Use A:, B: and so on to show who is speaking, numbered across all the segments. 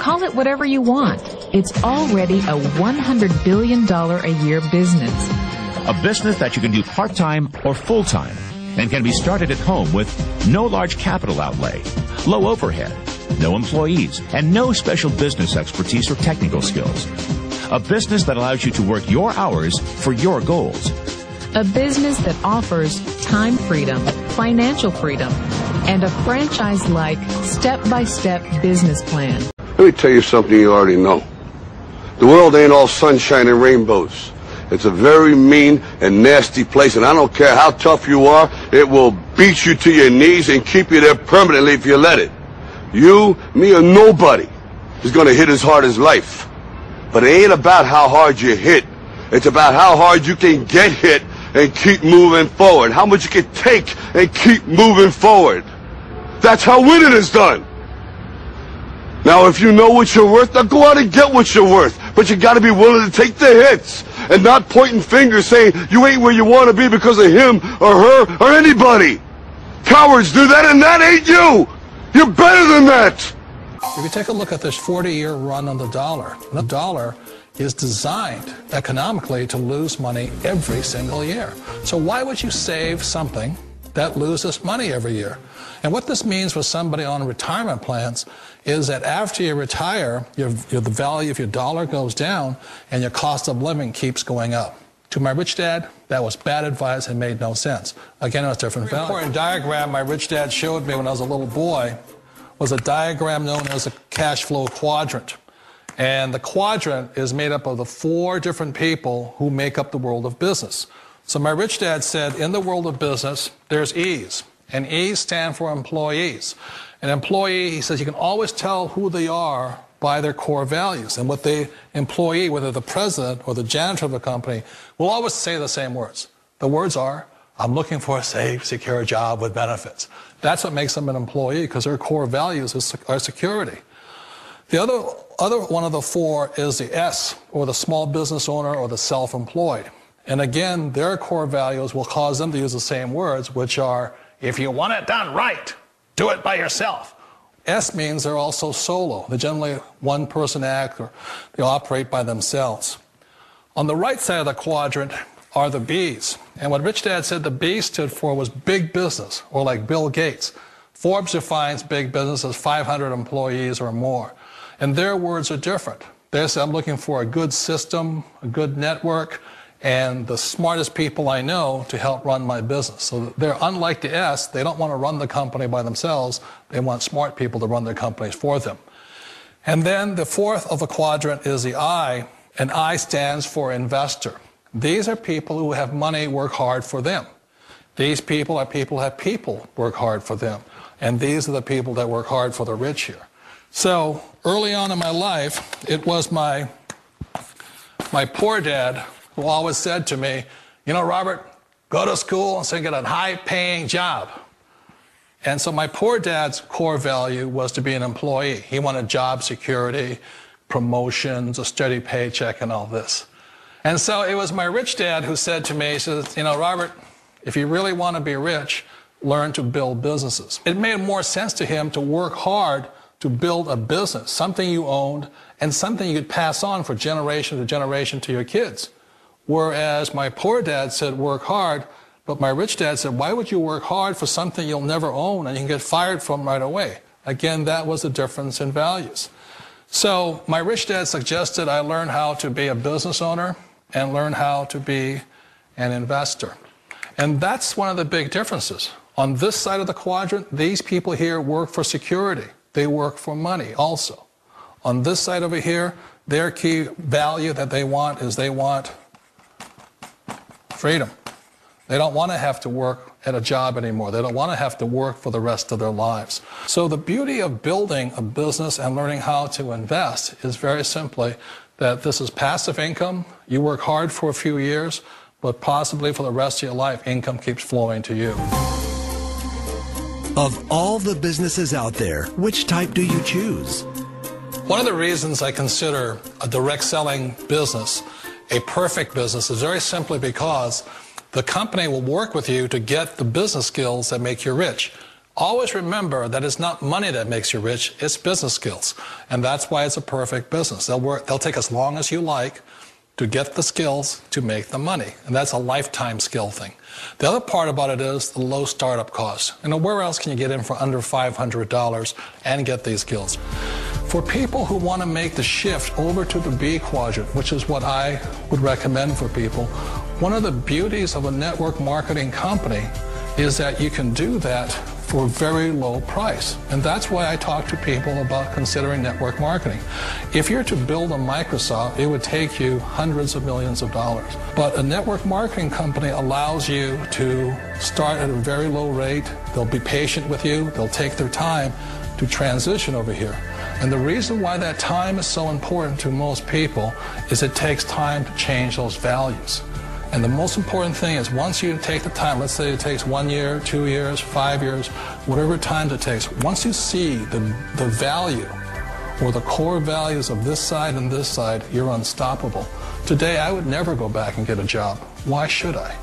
A: Call it whatever you want. It's already a $100 billion a year business.
B: A business that you can do part-time or full-time and can be started at home with no large capital outlay, low overhead, no employees, and no special business expertise or technical skills. A business that allows you to work your hours for your goals.
A: A business that offers time freedom, financial freedom, and a franchise-like, step-by-step business plan.
C: Let me tell you something you already know. The world ain't all sunshine and rainbows. It's a very mean and nasty place, and I don't care how tough you are, it will beat you to your knees and keep you there permanently if you let it. You, me, or nobody is going to hit as hard as life. But it ain't about how hard you hit. It's about how hard you can get hit and keep moving forward. How much you can take and keep moving forward. That's how winning is done. Now, if you know what you're worth, now go out and get what you're worth. But you got to be willing to take the hits and not pointing fingers saying you ain't where you want to be because of him or her or anybody. Cowards do that, and that ain't you. You're better than that.
D: If you take a look at this 40-year run on the dollar is designed economically to lose money every single year. So why would you save something that loses money every year? And what this means for somebody on retirement plans is that after you retire, the value of your dollar goes down and your cost of living keeps going up. To my rich dad, that was bad advice and made no sense. Again, it was different value. An important diagram my rich dad showed me when I was a little boy was a diagram known as a cash flow quadrant. And the quadrant is made up of the 4 different people who make up the world of business. So my rich dad said, in the world of business, there's E's. And E's stand for employees. An employee, he says, you can always tell who they are by their core values. And what the employee, whether the president or the janitor of the company, will always say the same words. The words are, I'm looking for a safe, secure job with benefits. That's what makes them an employee, because their core values are security. The other one of the 4 is the S, or the small business owner or the self-employed. And again, their core values will cause them to use the same words, which are, if you want it done right, do it by yourself. S means they're also solo. They're generally one-person act, or they operate by themselves. On the right side of the quadrant are the B's. And what Rich Dad said the B stood for was big business, or like Bill Gates. Forbes defines big business as 500 employees or more. And their words are different. They say, I'm looking for a good system, a good network, and the smartest people I know to help run my business. So they're unlike the S. They don't want to run the company by themselves. They want smart people to run their companies for them. And then the 4th of the quadrant is the I, and I stands for investor. These are people who have money work hard for them. These people are people who have people work hard for them. And these are the people that work hard for the rich here. So early on in my life, it was my poor dad who always said to me, you know, Robert, go to school and so get a high-paying job. And so my poor dad's core value was to be an employee. He wanted job security, promotions, a steady paycheck, and all this. And so it was my rich dad who said to me, he says, you know, Robert, if you really want to be rich, learn to build businesses. It made more sense to him to work hard to build a business, something you owned and something you could pass on for generation to generation to your kids. Whereas my poor dad said work hard, but my rich dad said, why would you work hard for something you'll never own and you can get fired from right away? Again, that was the difference in values. So my rich dad suggested I learn how to be a business owner and learn how to be an investor. And that's one of the big differences. On this side of the quadrant, these people here work for security. They work for money also. On this side over here, their key value that they want is they want freedom. They don't want to have to work at a job anymore. They don't want to have to work for the rest of their lives. So the beauty of building a business and learning how to invest is very simply that this is passive income. You work hard for a few years, but possibly for the rest of your life, income keeps flowing to you.
E: Of all the businesses out there, which type do you choose?
D: One of the reasons I consider a direct selling business a perfect business is very simply because the company will work with you to get the business skills that make you rich. Always remember that it's not money that makes you rich, it's business skills. And that's why it's a perfect business. They'll take as long as you like to get the skills to make the money. And that's a lifetime skill thing. The other part about it is the low startup cost. Where else can you get in for under $500 and get these skills? For people who want to make the shift over to the B quadrant, which is what I would recommend for people, one of the beauties of a network marketing company is that you can do that for a very low price. And that's why I talk to people about considering network marketing. If you're to build a Microsoft, it would take you hundreds of millions of dollars. But a network marketing company allows you to start at a very low rate. They'll be patient with you. They'll take their time to transition over here. And the reason why that time is so important to most people is it takes time to change those values. And the most important thing is once you take the time, let's say it takes 1 year, 2 years, 5 years, whatever time it takes, once you see the value or the core values of this side and this side, you're unstoppable. Today, I would never go back and get a job. Why should I?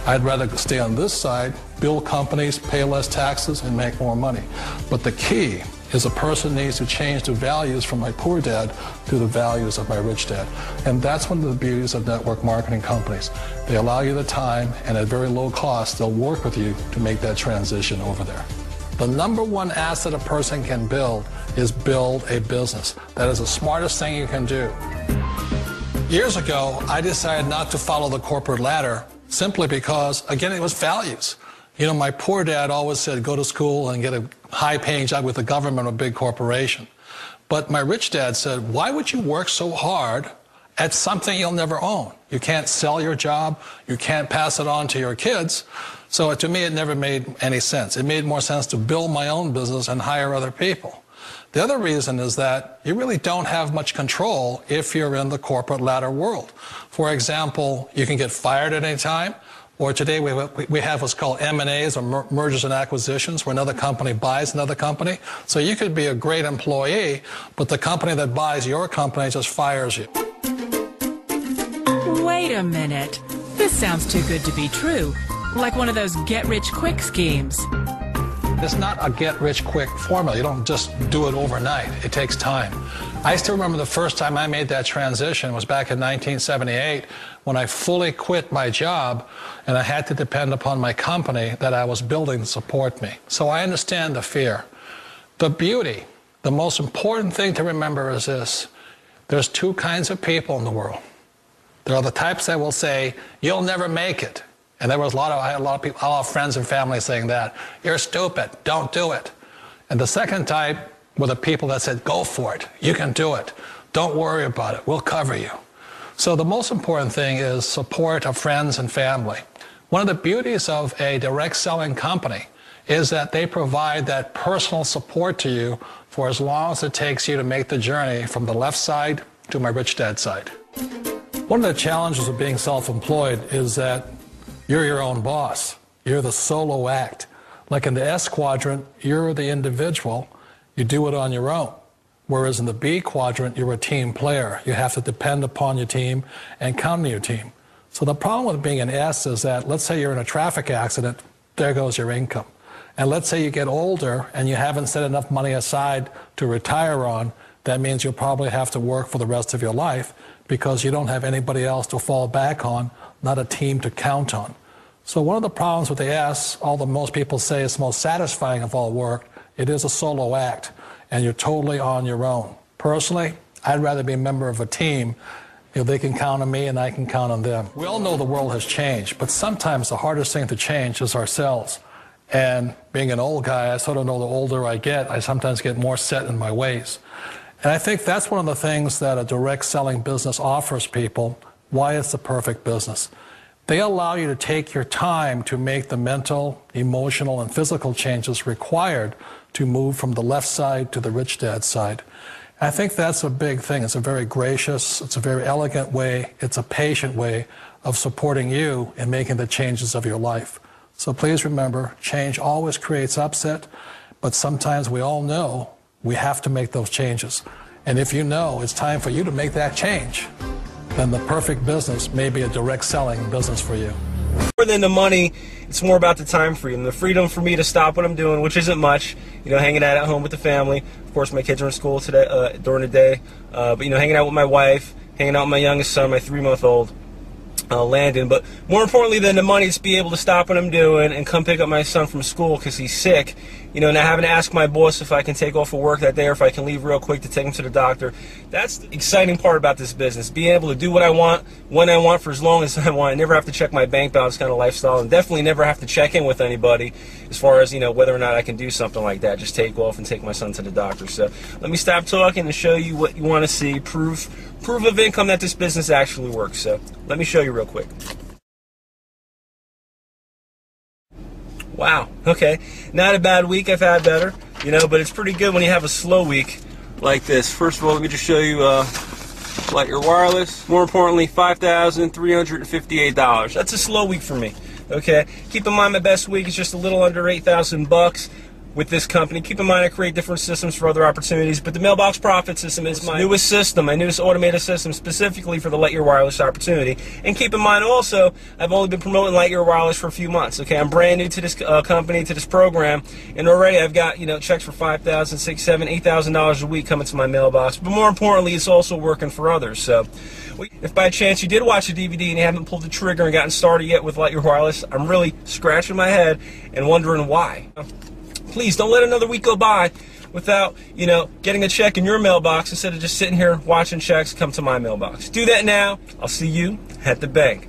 D: I'd rather stay on this side, build companies, pay less taxes, and make more money. But the key is a person needs to change the values from my poor dad to the values of my rich dad. And that's one of the beauties of network marketing companies. They allow you the time, and at very low cost, they'll work with you to make that transition over there. The number one asset a person can build is build a business. That is the smartest thing you can do. Years ago, I decided not to follow the corporate ladder simply because, again, it was values. My poor dad always said, go to school and get a high-paying job with the government or a big corporation. But my rich dad said, why would you work so hard at something you'll never own? You can't sell your job. You can't pass it on to your kids. So to me, it never made any sense. It made more sense to build my own business and hire other people. The other reason is that you really don't have much control if you're in the corporate ladder world. For example, you can get fired at any time. Or today we have what's called M&As, or mergers and acquisitions, where another company buys another company. So you could be a great employee, but the company that buys your company just fires you.
F: Wait a minute. This sounds too good to be true. Like one of those get-rich-quick schemes.
D: It's not a get-rich-quick formula. You don't just do it overnight. It takes time. I still remember the first time I made that transition was back in 1978 when I fully quit my job and I had to depend upon my company that I was building to support me. So I understand the fear. The beauty, the most important thing to remember is this. There's two kinds of people in the world. There are the types that will say, you'll never make it. And there was I had a lot of people, a lot of friends and family saying that. You're stupid, don't do it. And the second type were the people that said, go for it, you can do it. Don't worry about it, we'll cover you. So the most important thing is support of friends and family. One of the beauties of a direct selling company is that they provide that personal support to you for as long as it takes you to make the journey from the left side to my rich dad side. One of the challenges of being self-employed is that you're your own boss. You're the solo act. Like in the S quadrant, you're the individual. You do it on your own. Whereas in the B quadrant, you're a team player. You have to depend upon your team and count on your team. So the problem with being an S is that, let's say you're in a traffic accident, there goes your income. And let's say you get older and you haven't set enough money aside to retire on, that means you'll probably have to work for the rest of your life because you don't have anybody else to fall back on, not a team to count on. So one of the problems with the S, although most people say it's the most satisfying of all work, it is a solo act, and you're totally on your own. Personally, I'd rather be a member of a team. They can count on me and I can count on them. We all know the world has changed, but sometimes the hardest thing to change is ourselves. And being an old guy, I sort of know the older I get, I sometimes get more set in my ways. And I think that's one of the things that a direct selling business offers people, why it's the perfect business. They allow you to take your time to make the mental, emotional, and physical changes required to move from the left side to the rich dad side. I think that's a big thing. It's a very gracious, it's a very elegant way, it's a patient way of supporting you in making the changes of your life. So please remember, change always creates upset, but sometimes we all know we have to make those changes. And if you know it's time for you to make that change, then the perfect business may be a direct selling business for you.
G: More than the money, it's more about the time freedom. The freedom for me to stop what I'm doing, which isn't much, you know, hanging out at home with the family. Of course, my kids are in school today, during the day, but, you know, hanging out with my wife, hanging out with my youngest son, my 3-month-old. Landon. But more importantly than the money, it's be able to stop what I'm doing and come pick up my son from school because he's sick, you know, not having to ask my boss if I can take off of work that day or if I can leave real quick to take him to the doctor. That's the exciting part about this business, being able to do what I want, when I want, for as long as I want. I never have to check my bank balance kind of lifestyle, and definitely never have to check in with anybody as far as, you know, whether or not I can do something like that, just take off and take my son to the doctor. So let me stop talking and show you what you want to see, proof of income that this business actually works. So let me show you real quick. Wow, okay, not a bad week. I've had better, you know, but it's pretty good when you have a slow week like this. First of all, let me just show you Light Your Wireless. More importantly, $5,358. That's a slow week for me. Okay, keep in mind my best week is just a little under $8,000 with this company. Keep in mind I create different systems for other opportunities, but the mailbox profit system is my newest system, my newest automated system specifically for the Light Your Wireless opportunity. And keep in mind also, I've only been promoting Light Your Wireless for a few months. Okay, I'm brand new to this company, to this program, and already I've got, you know, checks for $5,000, $6,000, $7,000, $8,000 a week coming to my mailbox. But more importantly, it's also working for others. So if by chance you did watch the DVD and you haven't pulled the trigger and gotten started yet with Light Your Wireless, I'm really scratching my head and wondering why. Please don't let another week go by without, you know, getting a check in your mailbox instead of just sitting here watching checks come to my mailbox. Do that now. I'll see you at the bank.